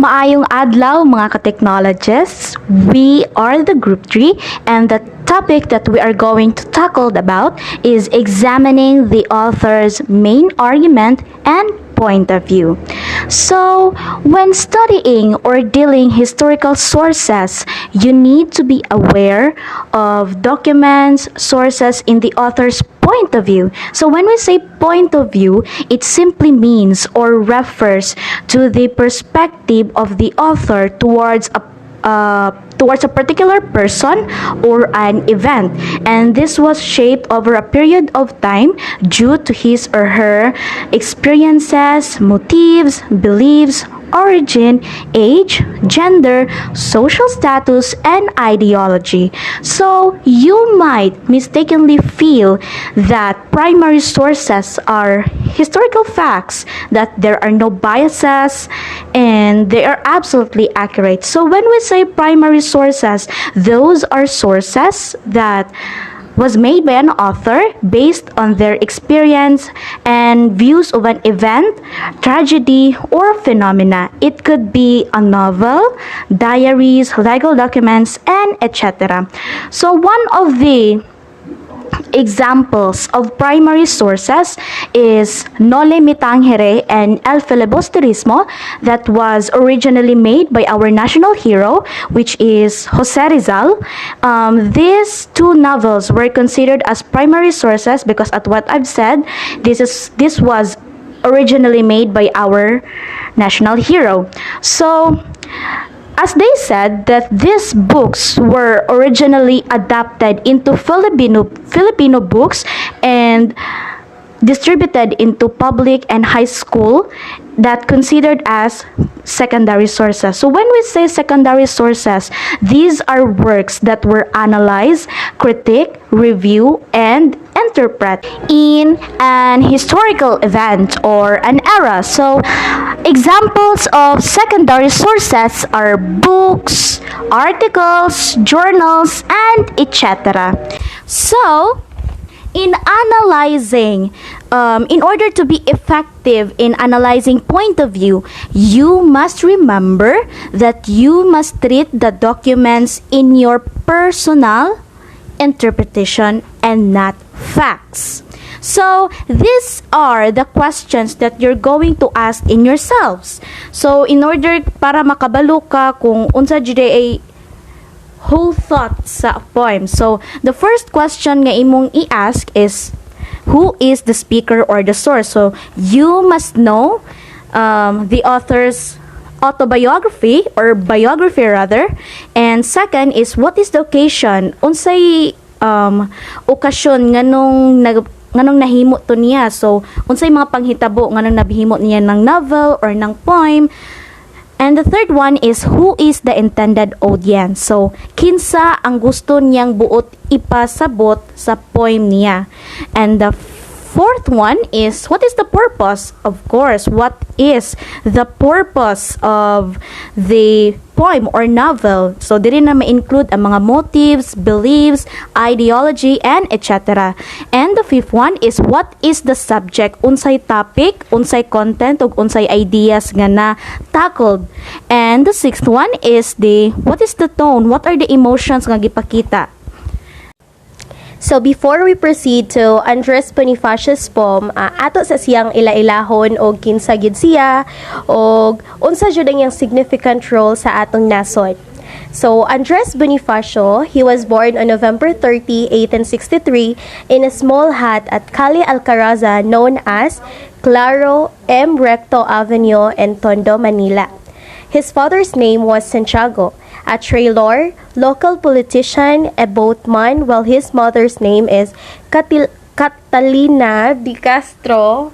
Maayong adlaw mga ka-technologists. We are the Group 3 and the topic that we are going to tackle about is examining the author's main argument and point of view. So, when studying or dealing historical sources, you need to be aware of documents, sources in the author's point of view. So, when we say point of view, it simply means or refers to the perspective of the author towards a particular person or an event, and this was shaped over a period of time due to his or her experiences, motives, beliefs, origin, age, gender, social status, and ideology. So, you might mistakenly feel that primary sources are historical facts, that there are no biases, and they are absolutely accurate. So, when we say primary sources, those are sources that was made by an author based on their experience and views of an event, tragedy, or phenomena. It could be a novel, diaries, legal documents, and etc. So one of the examples of primary sources is Noli Me Tangere and El Filibusterismo, that was originally made by our national hero, which is Jose Rizal. These two novels were considered as primary sources because, at what I've said, this was originally made by our national hero. So, as they said that these books were originally adapted into Filipino books and distributed into public and high school, that considered as secondary sources. So when we say secondary sources, these are works that were analyzed, critique, review, and interpret in an historical event or an era. So examples of secondary sources are books, articles, journals, and etc. So, in analyzing, in order to be effective in analyzing point of view, you must remember that you must treat the documents in your personal interpretation and not facts. So, these are the questions that you're going to ask in yourselves. So, in order para makabalo ka kung unsa jud ay whole thought sa poem. So, the first question nga imong i-ask is, who is the speaker or the source? So, you must know the author's autobiography or biography rather. And second is, what is the occasion? Unsay okasyon nganong nahimo to niya. So, unsay mga panghitabo nganong nabihimo niya ng novel or ng poem. And the third one is, who is the intended audience? So, kinsa ang gusto niyang buot ipasabot sa poem niya? And the fourth one is, what is the purpose? Of course, what is the purpose of the poem or novel? So, diri na ma-include ang mga motives, beliefs, ideology, and etc. And the fifth one is, what is the subject? Unsay topic, unsay content, ug unsay ideas nga na tackled. And the sixth one is what is the tone? What are the emotions nga gipakita? So before we proceed to Andres Bonifacius' poem, ato sa siyang ilailahon og kinsa gyud siya og unsa jud ang iyang significant role sa atong nasod. So Andres Bonifacio, he was born on November 30, 1863 in a small hut at Calle Alcaraza known as Claro M. Recto Avenue in Tondo, Manila. His father's name was Santiago, a trailor, local politician, a boatman, while his mother's name is Catalina de Castro,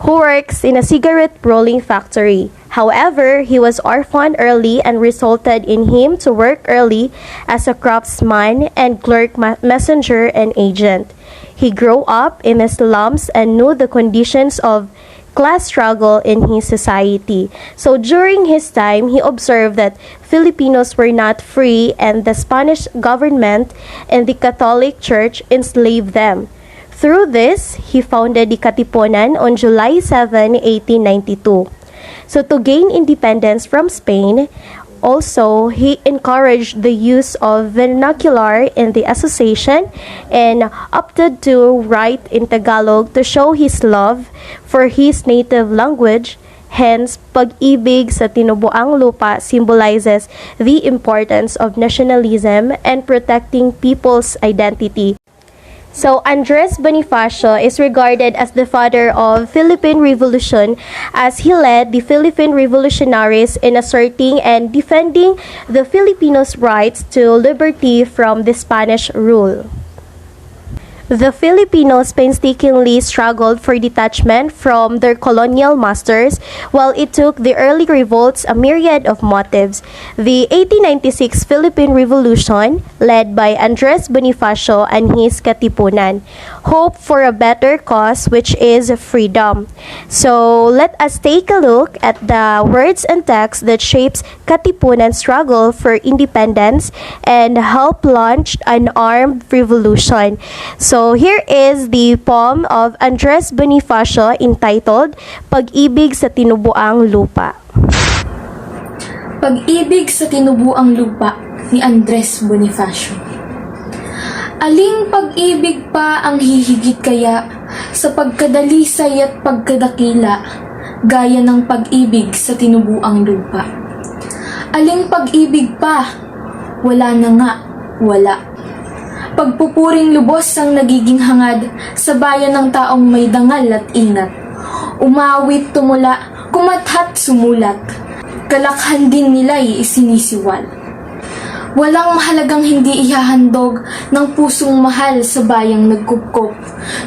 who works in a cigarette rolling factory. However, he was orphaned early and resulted in him to work early as a craftsman and clerk, messenger, and agent. He grew up in the slums and knew the conditions of class struggle in his society. So during his time, he observed that Filipinos were not free and the Spanish government and the Catholic Church enslaved them. Through this, he founded the Katipunan on July 7, 1892. So to gain independence from Spain, also, he encouraged the use of vernacular in the association and opted to write in Tagalog to show his love for his native language. Hence, pag-ibig sa tinubuang lupa symbolizes the importance of nationalism and protecting people's identity. So, Andres Bonifacio is regarded as the father of Philippine Revolution as he led the Philippine revolutionaries in asserting and defending the Filipinos' rights to liberty from the Spanish rule. The Filipinos painstakingly struggled for detachment from their colonial masters, while it took the early revolts a myriad of motives. The 1896 Philippine Revolution, led by Andres Bonifacio and his Katipunan, hoped for a better cause, which is freedom. So, let us take a look at the words and text that shapes Katipunan's struggle for independence and help launch an armed revolution. So, here is the poem of Andres Bonifacio entitled Pag-ibig sa Tinubuang Lupa. Pag-ibig sa tinubuang lupa ni Andres Bonifacio. Aling pag-ibig pa ang hihigit kaya sa pagkadalisay at pagkadakila gaya ng pag-ibig sa tinubuang lupa? Aling pag-ibig pa? Wala na nga, wala. Pagpupuring lubos ang nagiging hangad sa bayan ng taong may dangal at ingat. Umawit, tumula, kumathat, sumulat. Kalakhan din nila'y isinisiwal. Walang mahalagang hindi ihahandog ng pusong mahal sa bayang nagkupkop.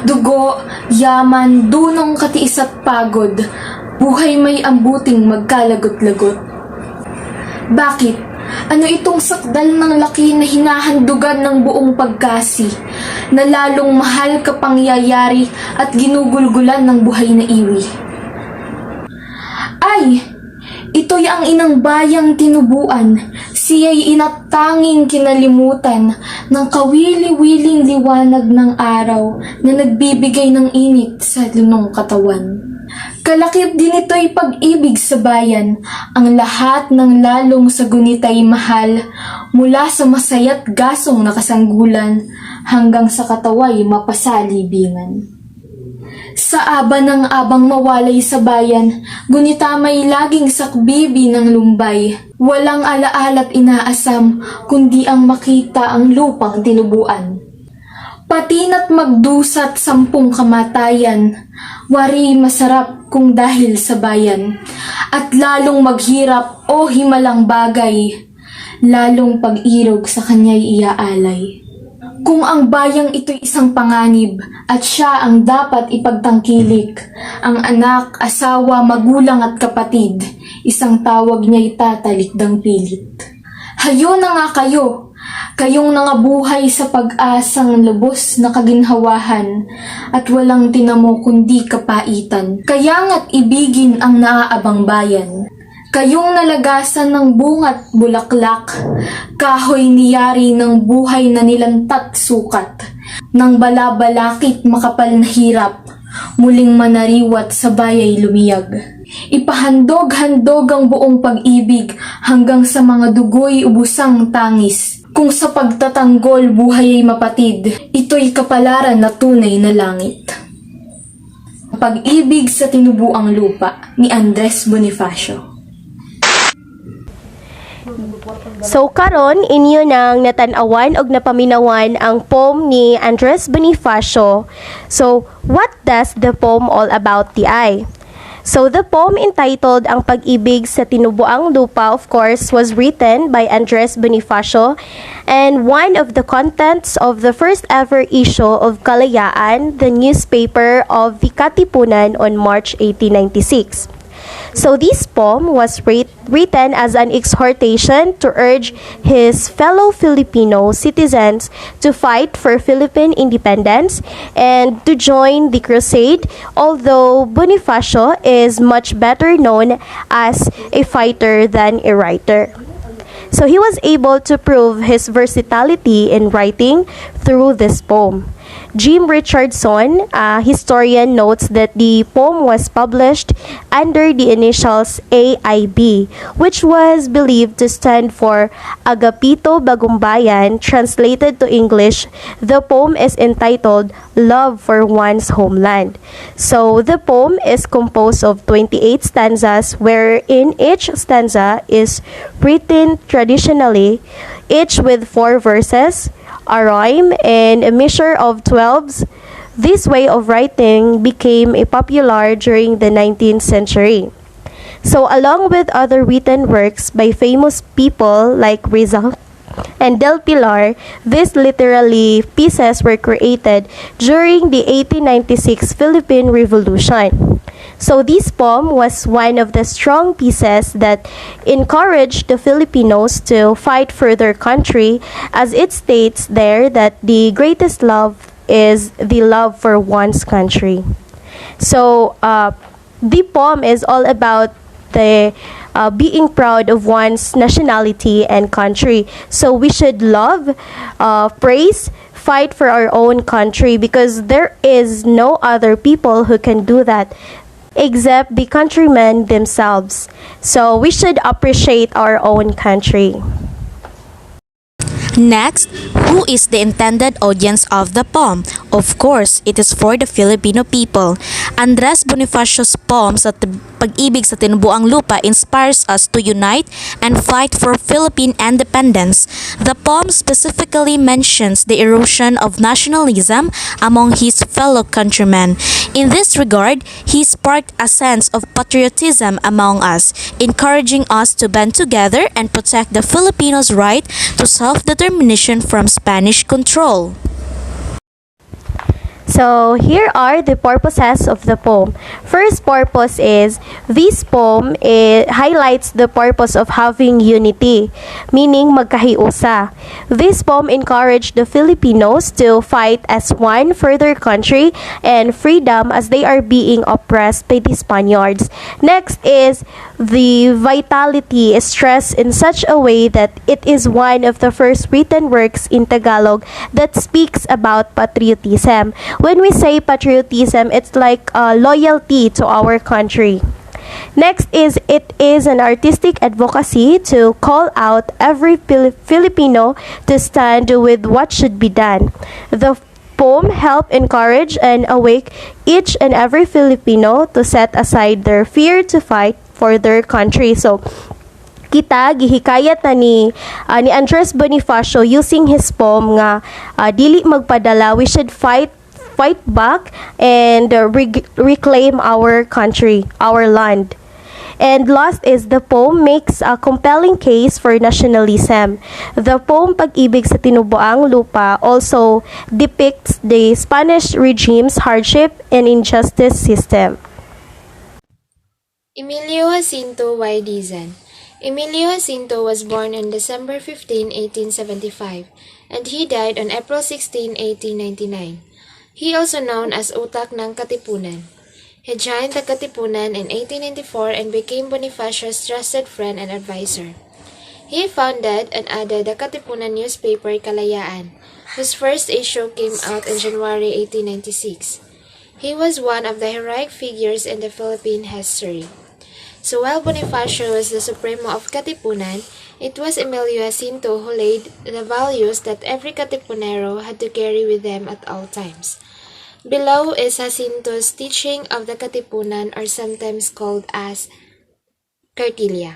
Dugo, yaman, dunong katiis at pagod. Buhay may ambuting magkalagot-lagot. Bakit? Ano itong sakdal ng laki na hinahandugan ng buong pagkasi, na lalong mahal kapangyayari at ginugulgulan ng buhay na iwi? Ay! Ito'y ang inang bayang tinubuan, siya'y inatanging kinalimutan ng kawili-wiling liwanag ng araw na nagbibigay ng init sa lunong katawan. Kalakip din ito'y pag-ibig sa bayan, ang lahat ng lalong sa gunita'y mahal, mula sa masaya't gasong nakasanggulan, hanggang sa katawa'y mapasalibingan. Sa aba ng abang mawalay sa bayan, gunita may laging sakbibi ng lumbay. Walang alaala't inaasam, kundi ang makita ang lupang tinubuan. Patina't magdusat 10 kamatayan, wari masarap kung dahil sa bayan. At lalong maghirap o himalang bagay, lalong pag-irog sa kanya'y iaalay. Kung ang bayang ito'y isang panganib at siya ang dapat ipagtangkilik, ang anak, asawa, magulang at kapatid, isang tawag niya'y tatalikdang pilit. Hayo na nga kayo, kayong nangabuhay sa pag-asang lubos na kaginhawahan at walang tinamo kundi kapaitan. Kaya nga't ibigin ang naaabang bayan. Kayong nalagasan ng bungat bulaklak, kahoy niyari ng buhay na nilantat sukat, ng balabalakit makapal na hirap, muling manariwat sa bayay lumiyag. Ipahandog-handog ang buong pag-ibig hanggang sa mga dugo'y ubusang tangis. Kung sa pagtatanggol buhay ay mapatid, ito'y kapalaran na tunay na langit. Pag-ibig sa tinubuang lupa ni Andres Bonifacio. So karon inyo nang natanawan og napaminawan ang poem ni Andres Bonifacio. So what does the poem all about the eye? So the poem entitled Ang Pag-ibig sa Tinubuang Lupa, of course, was written by Andres Bonifacio and one of the contents of the first ever issue of Kalayaan, the newspaper of the Katipunan on March 1896. So this poem was written as an exhortation to urge his fellow Filipino citizens to fight for Philippine independence and to join the crusade, although Bonifacio is much better known as a fighter than a writer. So he was able to prove his versatility in writing through this poem. Jim Richardson, a historian, notes that the poem was published under the initials AIB, which was believed to stand for Agapito Bagumbayan. Translated to English, the poem is entitled Love for One's Homeland. So the poem is composed of 28 stanzas, wherein each stanza is written traditionally, each with 4 verses, a rhyme, and a measure of 12s. This way of writing became popular during the 19th century. So, along with other written works by famous people like Rizal and Del Pilar, these literary pieces were created during the 1896 Philippine Revolution. So this poem was one of the strong pieces that encouraged the Filipinos to fight for their country, as it states there that the greatest love is the love for one's country. So the poem is all about the being proud of one's nationality and country. So we should love, praise, fight for our own country, because there is no other people who can do that except the countrymen themselves. So we should appreciate our own country. Next, who is the intended audience of the poem? Of course, it is for the Filipino people. Andres Bonifacio's poem sa Pag-ibig sa Tinubuang Lupa inspires us to unite and fight for Philippine independence. The poem specifically mentions the erosion of nationalism among his fellow countrymen. In this regard, he sparked a sense of patriotism among us, encouraging us to band together and protect the Filipinos' right to self-determination from Spanish control. So here are the purposes of the poem. First purpose is, this poem highlights the purpose of having unity, meaning magkahiusa. This poem encouraged the Filipinos to fight as one for their country and freedom as they are being oppressed by the Spaniards. Next is, the vitality is stressed in such a way that it is one of the first written works in Tagalog that speaks about patriotism. When we say patriotism, it's like loyalty to our country. Next is, it is an artistic advocacy to call out every Filipino to stand with what should be done. The poem help encourage and awake each and every Filipino to set aside their fear to fight for their country. So, kita gihikayat na ni Andres Bonifacio using his poem nga dili magpadala, we should fight back and reclaim our country, our land. And last is, the poem makes a compelling case for nationalism. The poem Pag-ibig sa Tinubuang Lupa also depicts the Spanish regime's hardship and injustice system. Emilio Jacinto Y. Dizan. Emilio Jacinto was born on December 15, 1875, and he died on April 16, 1899. He also known as Utak ng Katipunan. He joined the Katipunan in 1894 and became Bonifacio's trusted friend and advisor. He founded and added the Katipunan newspaper Kalayaan, whose first issue came out in January 1896. He was one of the heroic figures in the Philippine history. So while Bonifacio was the supremo of Katipunan, it was Emilio Jacinto who laid the values that every Katipunero had to carry with them at all times. Below is Jacinto's teaching of the Katipunan, or sometimes called as Cartilla.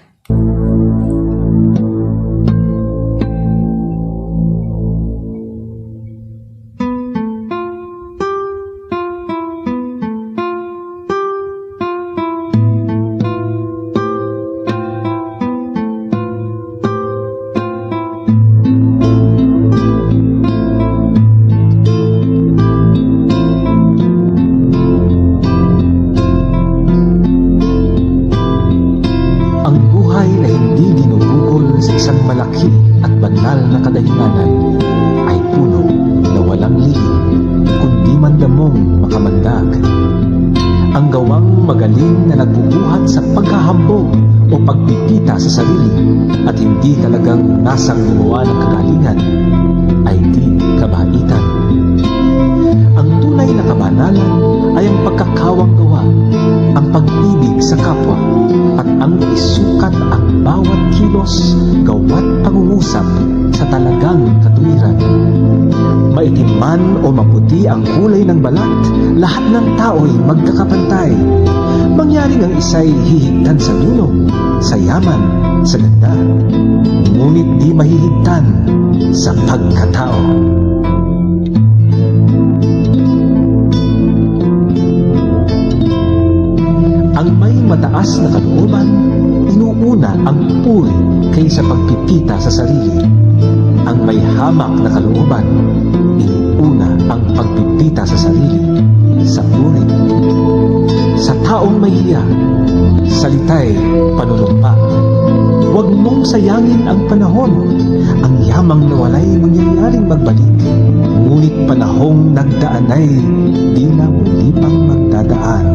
Ang gawang magaling na nagbubuhat sa pagkahambog o pagpipita sa sarili at hindi talagang nasang gumawa ng kagalingan ay di kabaitan. Ang tunay na kabanalan ay ang pagkakawang gawa, ang pag-ibig sa kapwa, at ang isukat ang bawat kilos, gawa't pangungusap sa talagang katuwiran. Maitim man o maputi ang kulay ng balat, lahat ng tao'y magkakapantay. Mangyaring ang isa'y hihigtan sa dunong, sa yaman, sa ganda, ngunit di mahihigtan sa pagkatao. Ang may mataas na kalooban, inuuna ang puri kaysa pagpipita sa sarili. Ang may hamak na kalooban, inuuna ang pagpipita sa sarili sa puri. Sa taong may hiya, salita'y panunumpa. Huwag mong sayangin ang panahon. Ang yamang nawalay mangyayaring magbalik. Ngunit panahong nagdaan ay di na muli pang magdadaan.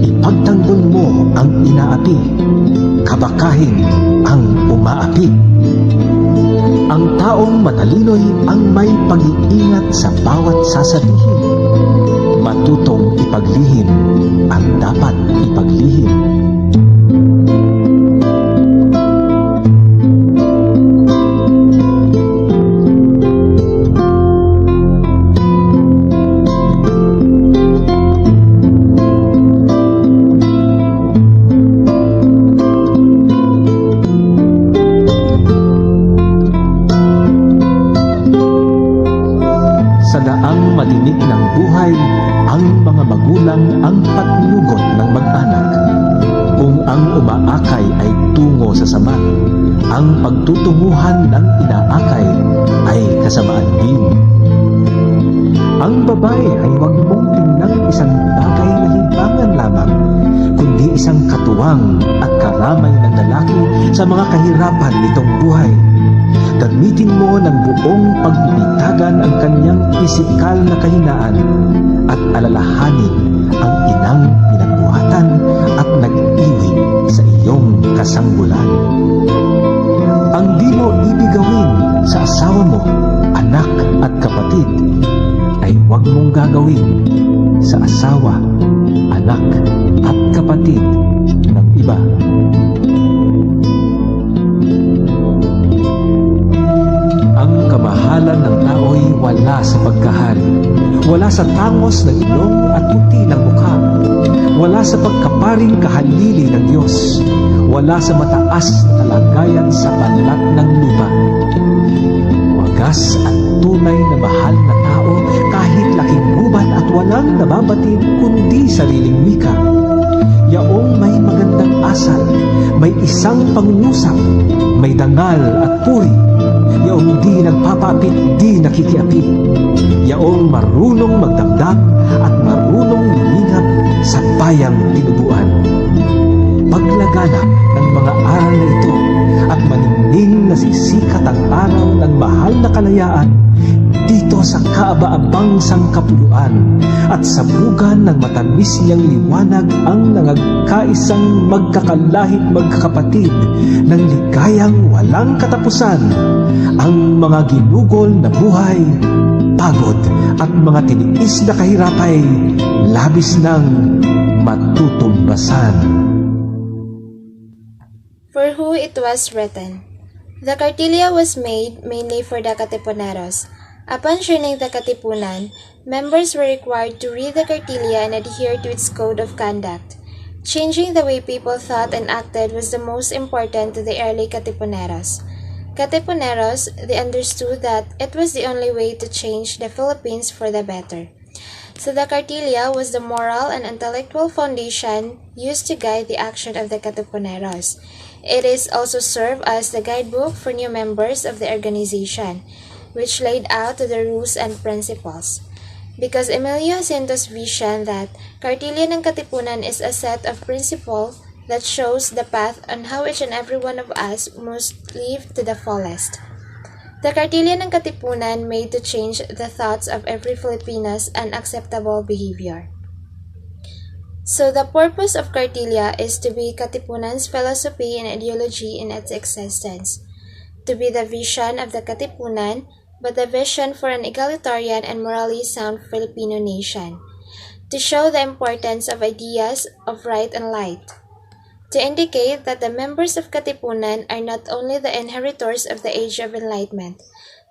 Ipagtanggol mo ang inaapi, kabakahin ang umaapi. Ang taong matalino'y ang may pag-iingat sa bawat sasabihin. Matutong ipaglihim ang dapat ipaglihim. Sa daang matinik ng buhay, ang mga magulang ang patnugot ng mag-anak. Kung ang umaakay ay tungo sa sama, ang pagtutunguhan ng inaakay ay kasamaan din. Ang babae ay huwag mong tingnan isang bagay na libangan lamang, kundi isang katuwang at karamay ng lalaki sa mga kahirapan nitong buhay. Gamitin mo ng buong pagbibitagan ang kanyang pisikal na kahinaan at alalahanin ang inang pinagbuhatan at nag-iwig sa iyong kasanggulan. Ang di mo ibig gawin sa asawa mo, anak at kapatid, ay huwag mong gagawin sa asawa, anak at kapatid ng iba. Ang kamahalan ng tao'y wala sa pagkahari, wala sa tangos ng ilong at puti ng mukha, wala sa pagkaparing kahalili ng Diyos, wala sa mataas na kalagayan sa balat ng lupa. Wagas at tunay na mahal na tao kahit laking gubat at walang nababatid kundi sariling wika. Yaong may magandang asal, may isang pangungusap, may dangal at puri. Yaong di nagpapapit, di nakikiapi. Yaong marunong magdamdam at marunong lumingap sa bayang tinubuan. Paglaganap ng mga aral na ito at maningning na sisikat ang araw ng mahal na kalayaan dito sa kaaba-abang sangkapuluan at sabugan ng matamis niyang liwanag ang nangagkaisang magkakalahit magkakapatid ng ligayang walang katapusan. Ang mga ginugol na buhay, pagod at mga tiniis na kahirapay labis ng matutumbasan. For who it was written. The Cartilla was made mainly for the Katipuneros. Upon joining the Katipunan, members were required to read the Cartilla and adhere to its code of conduct. Changing the way people thought and acted was the most important to the early Katipuneros. Katipuneros, they understood that it was the only way to change the Philippines for the better. So the Cartilla was the moral and intellectual foundation used to guide the action of the Katipuneros. It is also served as the guidebook for new members of the organization, which laid out the rules and principles. Because Emilio Jacinto's vision that Cartilla ng Katipunan is a set of principles that shows the path on how each and every one of us must live to the fullest. The Cartilla ng Katipunan made to change the thoughts of every Filipino's unacceptable behavior. So the purpose of Cartilla is to be Katipunan's philosophy and ideology in its existence, to be the vision of the Katipunan, but the vision for an egalitarian and morally sound Filipino nation, to show the importance of ideas of right and light, to indicate that the members of Katipunan are not only the inheritors of the Age of Enlightenment,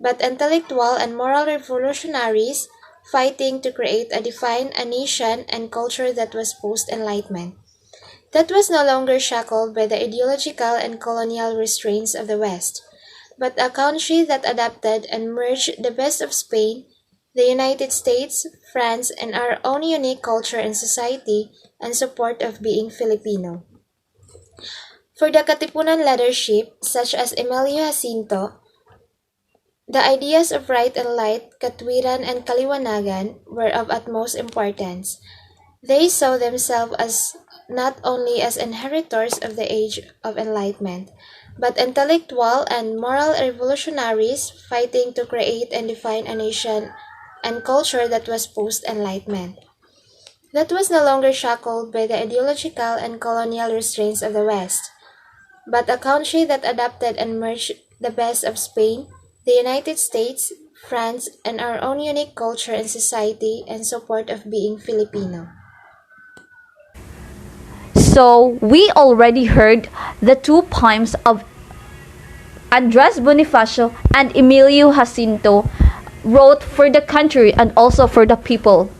but intellectual and moral revolutionaries fighting to create a define a nation and culture that was post-Enlightenment, that was no longer shackled by the ideological and colonial restraints of the West, but a country that adapted and merged the best of Spain, the United States, France, and our own unique culture and society in support of being Filipino. For the Katipunan leadership, such as Emilio Jacinto, the ideas of right and light, katwiran and kaliwanagan were of utmost importance. They saw themselves as not only as inheritors of the Age of Enlightenment, but intellectual and moral revolutionaries fighting to create and define a nation and culture that was post-Enlightenment, that was no longer shackled by the ideological and colonial restraints of the West, but a country that adapted and merged the best of Spain, the United States, France, and our own unique culture and society in support of being Filipino. So, we already heard the two poems of Andres Bonifacio and Emilio Jacinto wrote for the country and also for the people.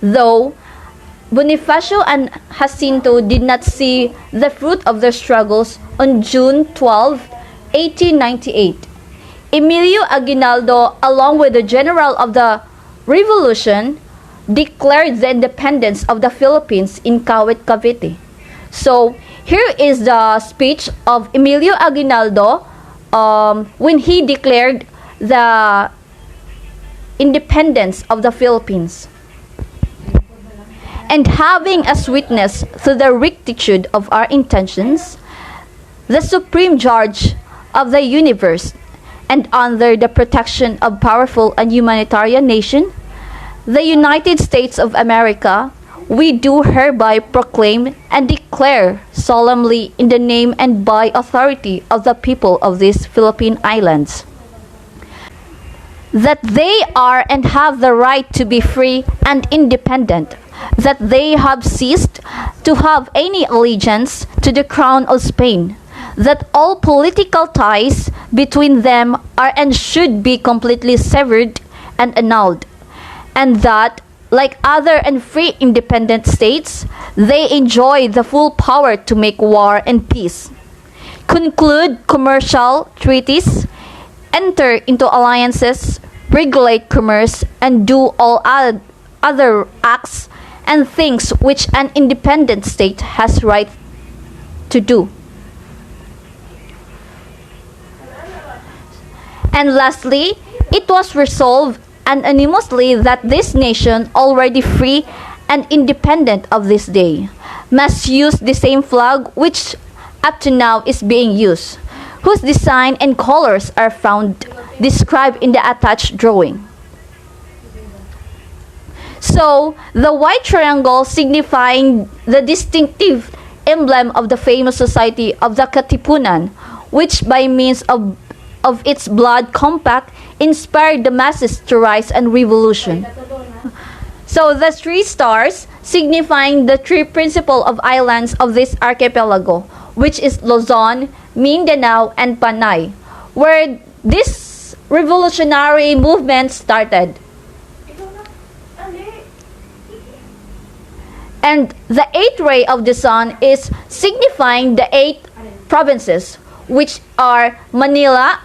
Though Bonifacio and Jacinto did not see the fruit of their struggles on June 12, 1898, Emilio Aguinaldo, along with the general of the revolution, declared the independence of the Philippines in Kawit, Cavite. So, here is the speech of Emilio Aguinaldo when he declared the independence of the Philippines. And having as witness to the rectitude of our intentions, the Supreme Judge of the universe, and under the protection of powerful and humanitarian nation, the United States of America, we do hereby proclaim and declare solemnly in the name and by authority of the people of these Philippine Islands, that they are and have the right to be free and independent, that they have ceased to have any allegiance to the Crown of Spain, that all political ties between them are and should be completely severed and annulled, and that, like other and free independent states, they enjoy the full power to make war and peace, conclude commercial treaties, enter into alliances, regulate commerce, and do all other acts and things which an independent state has right to do. And lastly, it was resolved unanimously that this nation, already free and independent of this day, must use the same flag which up to now is being used, whose design and colors are found described in the attached drawing. So, the white triangle signifying the distinctive emblem of the famous society of the Katipunan, which by means of its blood compact inspired the masses to rise and revolution. So the three stars signifying the three principal of islands of this archipelago, which is Luzon, Mindanao, and Panay, where this revolutionary movement started. And the eighth ray of the sun is signifying the 8 provinces, which are Manila,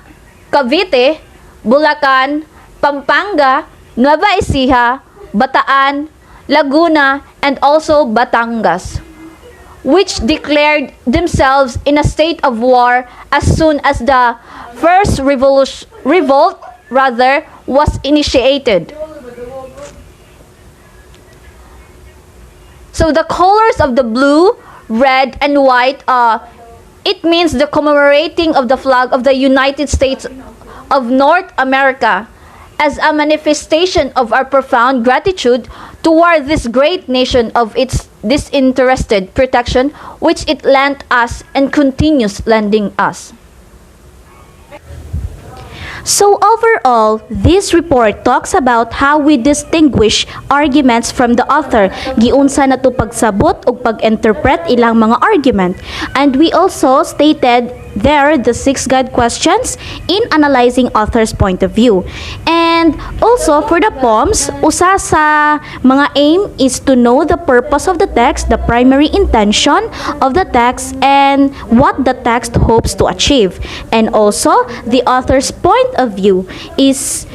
Cavite, Bulacan, Pampanga, Nueva Ecija, Bataan, Laguna, and also Batangas, which declared themselves in a state of war as soon as the first revolt was initiated. So the colors of the blue, red, and white, it means the commemorating of the flag of the United States of North America as a manifestation of our profound gratitude toward this great nation of its disinterested protection which it lent us and continues lending us. So overall, this report talks about how we distinguish arguments from the author. Giunsa na to pagsabot o pag-interpret ilang mga argument. And we also stated there the 6 guide questions in analyzing author's point of view. And also for the poems, usa sa mga aim is to know the purpose of the text, the primary intention of the text, and what the text hopes to achieve. And also, the author's point of view is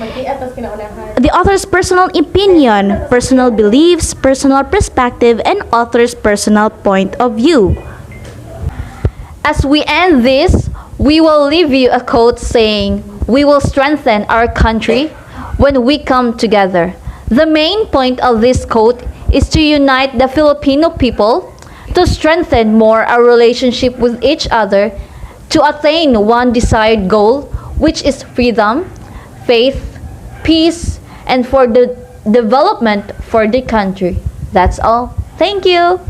the author's personal opinion, personal beliefs, personal perspective, and author's personal point of view. As we end this, we will leave you a quote saying, "We will strengthen our country when we come together." The main point of this quote is to unite the Filipino people, to strengthen more our relationship with each other, to attain one desired goal, which is freedom, faith, peace, and for the development for the country. That's all. Thank you.